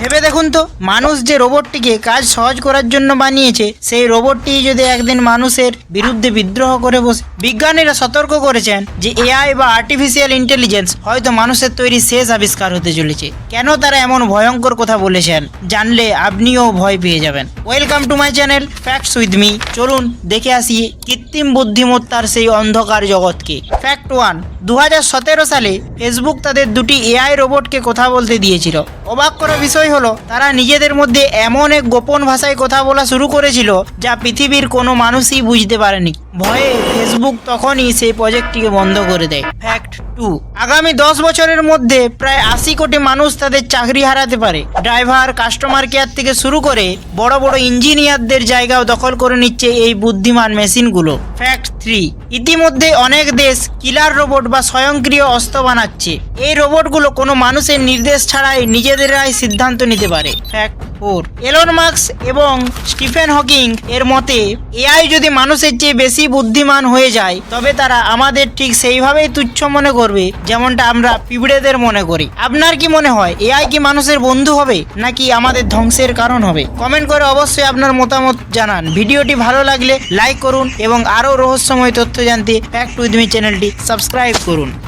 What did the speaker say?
ভেবে দেখুন তো, মানুষ যে রোবটটিকে কাজ সহজ করার জন্য বানিয়েছে, সেই রোবটটি যদি একদিন মানুষের বিরুদ্ধে বিদ্রোহ করে বসে। বিজ্ঞানীরা সতর্ক করেছেন যে এআই বা আর্টিফিশিয়াল ইন্টেলিজেন্স হয়তো মানুষের তৈরি শেষ আবিষ্কার হতে চলেছে। কেন তারা এমন ভয়ঙ্কর কথা বলেছেন জানলে আপনিও ভয় পেয়ে যাবেন। Welcome to my channel facts with me. চলুন দেখে আসি কৃত্রিম বুদ্ধিমত্তার সেই অন্ধকার জগৎকে। ফ্যাক্ট 1, 2017 সালে ফেসবুক তাদের দুটি এআই রোবটকে কথা বলতে দিয়েছিল। অবাক করা বিষয় হলো, তারা নিজেদের মধ্যে এমন এক গোপন ভাষায় কথা বলা শুরু করেছিল যা পৃথিবীর কোনো মানুষই বুঝতে পারেনি। ভয়ে ফেসবুক তখনই সেই প্রজেক্টটিকে বন্ধ করে দেয়। ফ্যাক্ট 2, আগামী 10 বছরের মধ্যে প্রায় 80 কোটি মানুষ তাদের চাকরি হারাতে পারে। ড্রাইভার, কাস্টমার কেয়ার থেকে শুরু করে বড় বড় ইঞ্জিনিয়ারদের জায়গাও দখল করে নিচ্ছে এই বুদ্ধিমান মেশিনগুলো। ফ্যাক্ট 3, ইতিমধ্যে অনেক দেশ কিলার রোবট বা স্বয়ংক্রিয় অস্ত্র বানাচ্ছে। এই রোবটগুলো কোনো মানুষের নির্দেশ ছাড়াই নিজেদেরাই সিদ্ধান্ত নিতে পারে। ফ্যাক্ট 4, এলন মাস্ক এবং স্টিফেন হকিং এর মতে এআই যদি মানুষের চেয়ে বেশি বুদ্ধিমান হয়ে যায় তবে তারা আমাদের ঠিক সেইভাবেই তুচ্ছ মনে করবে যেমনটা আমরা পিঁপড়েদের মনে করি। আপনার কি মনে হয় এআই কি মানুষের বন্ধু হবে নাকি আমাদের ধ্বংসের কারণ হবে? কমেন্ট করে অবশ্যই আপনার মতামত জানান। ভিডিওটি ভালো লাগলে লাইক করুন এবং আরও রহস্যময় তথ্য জানতে ফ্যাক্ট উইথ মি চ্যানেলটি সাবস্ক্রাইব করুন।